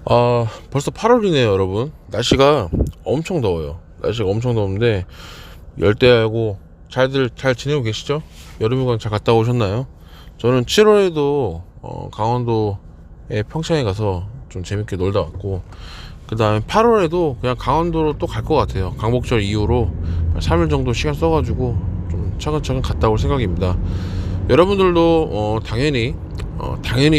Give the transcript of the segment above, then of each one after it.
벌써 8월이네요, 여러분. 날씨가 엄청 더워요. 날씨가 엄청 더운데, 열대야고 잘 지내고 계시죠? 여름휴가 잘 갔다 오셨나요? 저는 7월에도 강원도에 평창에 가서 좀 재밌게 놀다 왔고, 그 다음에 8월에도 그냥 강원도로 또 갈 것 같아요. 강복절 이후로 3일 정도 시간 써가지고 좀 차근차근 갔다 올 생각입니다. 여러분들도 당연히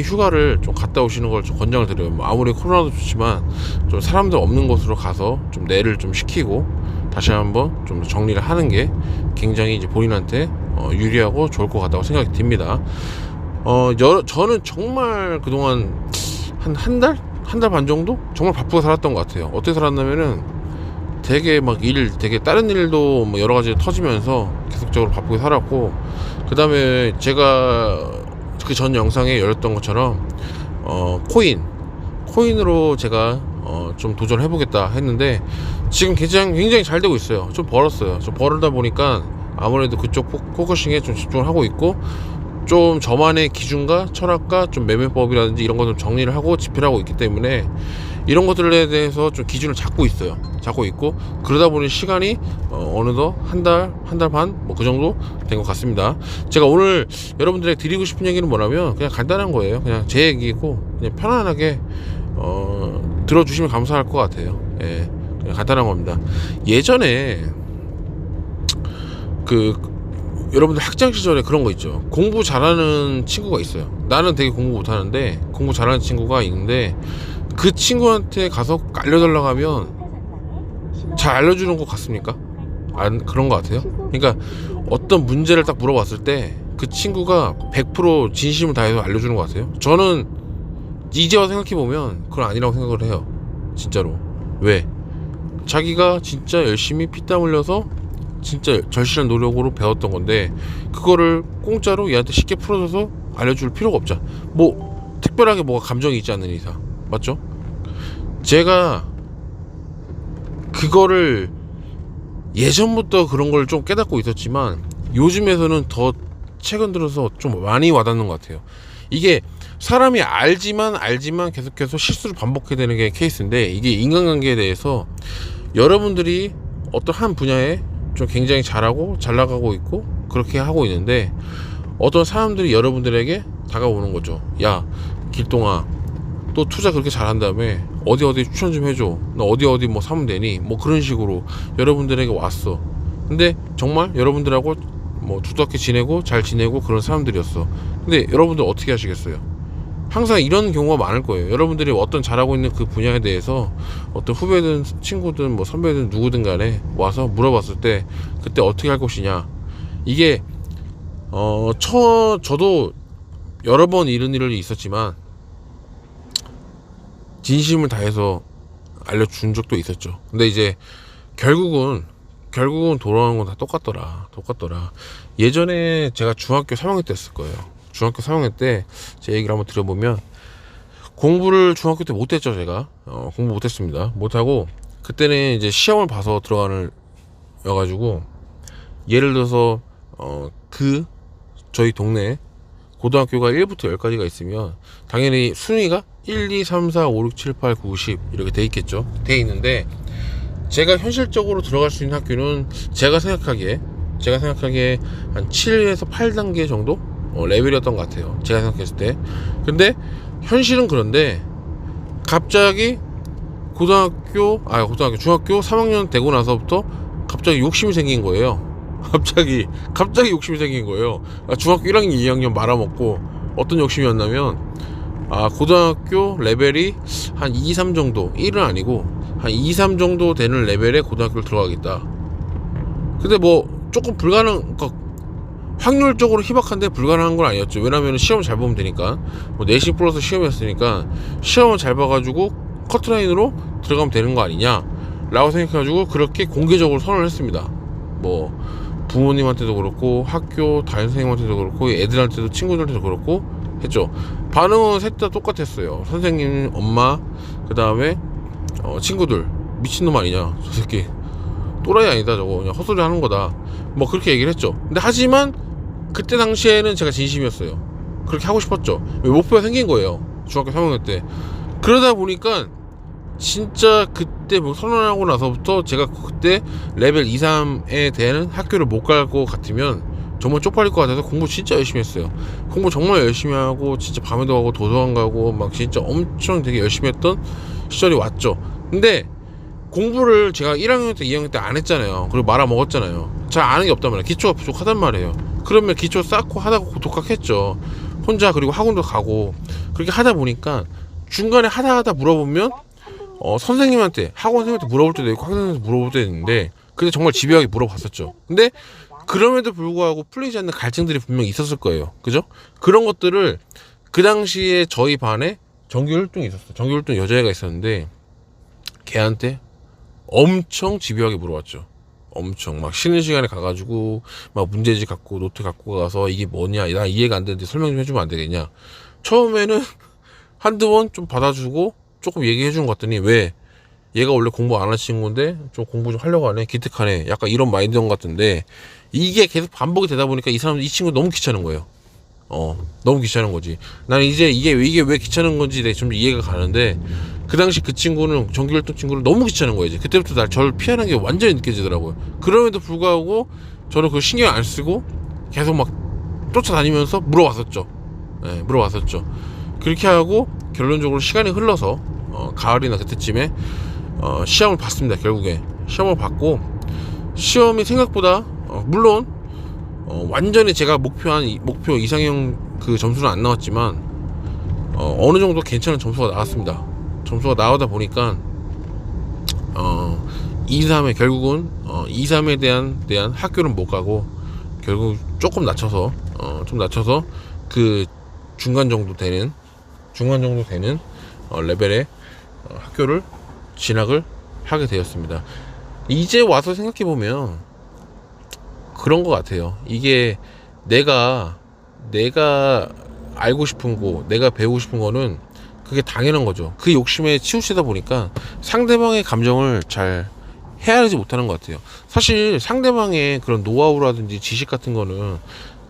휴가를 좀 갔다 오시는 걸 좀 권장을 드려요. 뭐 아무리 코로나도 좋지만 좀 사람들 없는 곳으로 가서 좀 뇌를 좀 식히고 다시 한번 좀 정리를 하는 게 굉장히 이제 본인한테 유리하고 좋을 것 같다고 생각이 듭니다. 저는 정말 그동안 한 달? 한 달 반 정도? 정말 바쁘게 살았던 것 같아요. 어떻게 살았냐면은 되게 되게 다른 일도 뭐 여러 가지 터지면서 계속적으로 바쁘게 살았고, 그 다음에 제가 그 전 영상에 열렸던 것처럼 코인으로 제가 좀 도전을 해보겠다 했는데 지금 굉장히 잘 되고 있어요. 좀 벌었어요. 좀 벌다 보니까 아무래도 그쪽 포커싱에 좀 집중을 하고 있고, 좀 저만의 기준과 철학과 좀 매매법이라든지 이런 거 좀 정리를 하고 집필하고 있기 때문에 이런 것들에 대해서 좀 기준을 잡고 있고, 그러다 보니 시간이 어느덧 한 달 반 뭐 그 정도 된 것 같습니다. 제가 오늘 여러분들에게 드리고 싶은 얘기는 뭐냐면 그냥 간단한 거예요. 그냥 제 얘기고 그냥 편안하게 들어주시면 감사할 것 같아요. 예, 그냥 간단한 겁니다. 예전에 여러분들 학창 시절에 그런 거 있죠. 공부 잘하는 친구가 있어요. 나는 되게 공부 못하는데 공부 잘하는 친구가 있는데 그 친구한테 가서 알려달라고 하면 잘 알려주는 것 같습니까? 그런 것 같아요. 그러니까 어떤 문제를 딱 물어봤을 때 그 친구가 100% 진심을 다해서 알려주는 것 같아요. 저는 이제 와 생각해보면 그건 아니라고 생각을 해요. 진짜로. 왜? 자기가 진짜 열심히 피땀 흘려서 진짜 절실한 노력으로 배웠던 건데 그거를 공짜로 얘한테 쉽게 풀어줘서 알려줄 필요가 없잖아. 뭐 특별하게 뭐가 감정이 있지 않는 이상, 맞죠? 제가 그거를 예전부터 그런 걸 좀 깨닫고 있었지만 요즘에서는 더 최근 들어서 좀 많이 와닿는 것 같아요. 이게 사람이 알지만 계속해서 실수를 반복해야 되는 게 케이스인데, 이게 인간관계에 대해서 여러분들이 어떤 한 분야에 좀 굉장히 잘하고 잘 나가고 있고 그렇게 하고 있는데 어떤 사람들이 여러분들에게 다가오는 거죠. 야, 길동아, 또 투자 그렇게 잘한 다음에 어디 추천 좀 해줘. 나 어디 뭐 사면 되니? 뭐 그런 식으로 여러분들에게 왔어. 근데 정말 여러분들하고 뭐 두텁게 지내고 잘 지내고 그런 사람들이었어. 근데 여러분들 어떻게 하시겠어요? 항상 이런 경우가 많을 거예요. 여러분들이 어떤 잘하고 있는 그 분야에 대해서 어떤 후배든 친구든 뭐 선배든 누구든 간에 와서 물어봤을 때 그때 어떻게 할 것이냐. 이게 저도 여러 번 이런 일이 있었지만 진심을 다해서 알려준 적도 있었죠. 근데 이제 결국은 돌아오는 건 다 똑같더라. 예전에 제가 중학교 3학년 때 했을 거예요. 중학교 3학년 때 제 얘기를 한번 들어보면, 공부를 중학교 때 못했죠. 제가 공부 못했습니다. 못하고 그때는 이제 시험을 봐서 들어가는 여가지고, 예를 들어서 저희 동네 고등학교가 1부터 10까지가 있으면 당연히 순위가 1, 2, 3, 4, 5, 6, 7, 8, 9, 10 이렇게 돼 있겠죠. 돼 있는데 제가 현실적으로 들어갈 수 있는 학교는 제가 생각하기에 한 7에서 8단계 정도 레벨이었던 것 같아요. 제가 생각했을 때. 근데 현실은 그런데 갑자기 중학교 3학년 되고 나서부터 갑자기 욕심이 생긴 거예요. 갑자기 욕심이 생긴 거예요. 중학교 1학년, 2학년 말아먹고 어떤 욕심이었냐면, 고등학교 레벨이 한 2, 3 정도, 1은 아니고 한 2, 3 정도 되는 레벨의 고등학교를 들어가겠다. 근데 뭐 조금 확률적으로 희박한데 불가능한 건 아니었죠. 왜냐면 시험을 잘 보면 되니까. 뭐 내신 플러스 시험이었으니까 시험을 잘 봐가지고 커트라인으로 들어가면 되는 거 아니냐 라고 생각해가지고 그렇게 공개적으로 선언을 했습니다. 뭐 부모님한테도 그렇고 학교 담임 선생님한테도 그렇고 애들한테도 친구들한테도 그렇고 했죠. 반응은 셋 다 똑같았어요. 선생님, 엄마, 그 다음에 친구들. 미친놈 아니냐 저 새끼, 또라이 아니다 저거, 그냥 헛소리 하는 거다, 뭐 그렇게 얘기를 했죠. 근데 하지만 그때 당시에는 제가 진심이었어요. 그렇게 하고 싶었죠. 목표가 생긴 거예요. 중학교 3학년 때 그러다 보니까 진짜 그때 뭐 선언하고 나서부터 제가 그때 레벨 2, 3에 대한 학교를 못 갈 것 같으면 정말 쪽팔릴 것 같아서 공부 진짜 열심히 했어요. 공부 정말 열심히 하고 진짜 밤에도 가고 도서관 가고 막 진짜 엄청 되게 열심히 했던 시절이 왔죠. 근데 공부를 제가 1학년 때 2학년 때 안 했잖아요. 그리고 말아 먹었잖아요. 잘 아는 게 없단 말이에요. 기초가 부족하단 말이에요. 그러면 기초 쌓고 하다가 독학했죠. 혼자. 그리고 학원도 가고 그렇게 하다 보니까 중간에 하다 물어보면 선생님한테, 학원 선생님한테 물어볼 때도 있고 학원 선생님한테 물어볼 때도 있는데 그때 정말 집요하게 물어봤었죠. 근데 그럼에도 불구하고 풀리지 않는 갈증들이 분명히 있었을 거예요. 그죠? 그런 것들을 그 당시에 저희 반에 정규혈동이 있었어요. 정규혈동 여자애가 있었는데 걔한테 엄청 집요하게 물어봤죠. 엄청 막 쉬는 시간에 가가지고 막 문제집 갖고 노트 갖고 가서 이게 뭐냐, 나 이해가 안 되는데 설명 좀 해주면 안 되겠냐. 처음에는 한두 번 좀 받아주고 조금 얘기해 준 것 같더니, 왜 얘가 원래 공부 안 할 친구인데 좀 공부 좀 하려고 하네, 기특하네, 약간 이런 마인드인 것 같은데, 이게 계속 반복이 되다 보니까 이 친구 너무 귀찮은 거예요. 너무 귀찮은 거지. 나는 이제 이게 왜 귀찮은 건지 내가 좀 이해가 가는데, 그 당시 그 친구는, 정규활동 친구는 너무 귀찮은 거예요. 이제 그때부터 저를 피하는 게 완전히 느껴지더라고요. 그럼에도 불구하고 저는 그걸 신경 안 쓰고 계속 막 쫓아다니면서 물어봤었죠. 네, 물어봤었죠. 그렇게 하고 결론적으로 시간이 흘러서 가을이나 그때쯤에 시험을 봤습니다. 결국에 시험을 봤고, 시험이 생각보다 물론 완전히 제가 목표 이상형 그 점수는 안 나왔지만 어느 정도 괜찮은 점수가 나왔습니다. 점수가 나오다 보니까 2, 3에 결국은 2, 3에 대한 학교는 못 가고, 결국 조금 낮춰서 좀 낮춰서 그 중간 정도 되는 레벨의 학교를 진학을 하게 되었습니다. 이제 와서 생각해 보면 그런 것 같아요. 이게 내가 알고 싶은 거, 내가 배우고 싶은 거는 그게 당연한 거죠. 그 욕심에 치우치다 보니까 상대방의 감정을 잘 헤아리지 못하는 것 같아요. 사실 상대방의 그런 노하우라든지 지식 같은 거는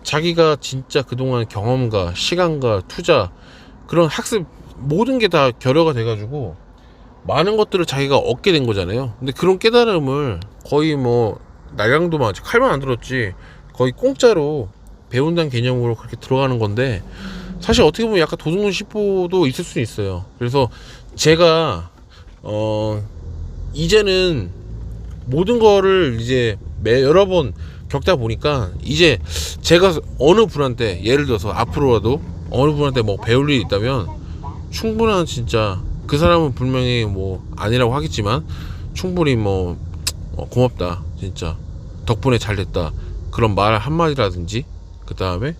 자기가 진짜 그동안 경험과 시간과 투자, 그런 학습 모든 게 다 결여가 돼가지고 많은 것들을 자기가 얻게 된 거잖아요. 근데 그런 깨달음을 거의 뭐 날강도만, 칼만 안 들었지 거의 공짜로 배운다는 개념으로 그렇게 들어가는 건데, 사실 어떻게 보면 약간 도둑놈 씹보도 있을 수 있어요. 그래서 제가 이제는 모든 거를 이제 여러 번 겪다 보니까, 이제 제가 어느 분한테, 예를 들어서 앞으로라도 어느 분한테 뭐 배울 일이 있다면 충분한, 진짜 그 사람은 분명히 뭐 아니라고 하겠지만 충분히 뭐 고맙다, 진짜 덕분에 잘 됐다, 그런 말 한마디라든지, 그 다음에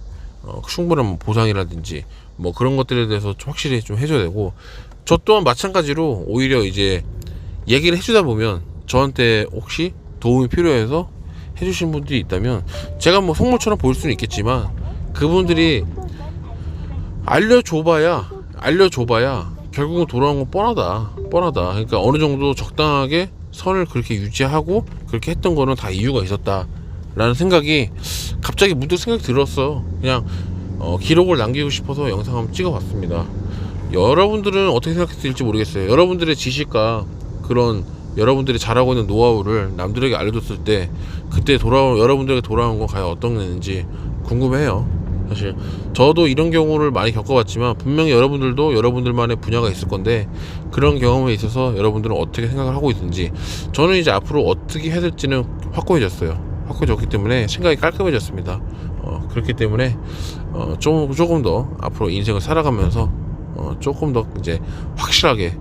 충분한 뭐 보상이라든지 뭐 그런 것들에 대해서 확실히 좀 해줘야 되고, 저 또한 마찬가지로 오히려 이제 얘기를 해주다 보면 저한테 혹시 도움이 필요해서 해주신 분들이 있다면, 제가 뭐 속물처럼 보일 수는 있겠지만 그분들이 알려줘봐야 결국은 돌아온 건 뻔하다. 그러니까 어느 정도 적당하게 선을 그렇게 유지하고 그렇게 했던 거는 다 이유가 있었다 라는 생각이 갑자기 문득 생각이 들었어. 그냥 기록을 남기고 싶어서 영상 한번 찍어봤습니다. 여러분들은 어떻게 생각했을지 모르겠어요. 여러분들의 지식과 그런 여러분들이 잘하고 있는 노하우를 남들에게 알려줬을 때 그때 여러분들에게 돌아온 건 과연 어떤 건지 궁금해요. 사실 저도 이런 경우를 많이 겪어봤지만 분명히 여러분들도 여러분들만의 분야가 있을 건데, 그런 경험에 있어서 여러분들은 어떻게 생각을 하고 있는지, 저는 이제 앞으로 어떻게 해야 될지는 확고해졌기 때문에 생각이 깔끔해졌습니다. 그렇기 때문에 조금 더 앞으로 인생을 살아가면서 조금 더 이제 확실하게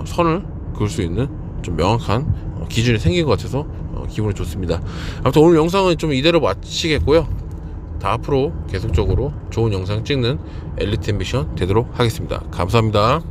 선을 그을 수 있는 좀 명확한 기준이 생긴 것 같아서 기분이 좋습니다. 아무튼 오늘 영상은 좀 이대로 마치겠고요. 다 앞으로 계속적으로 좋은 영상 찍는 엘리트 앰비션 되도록 하겠습니다. 감사합니다.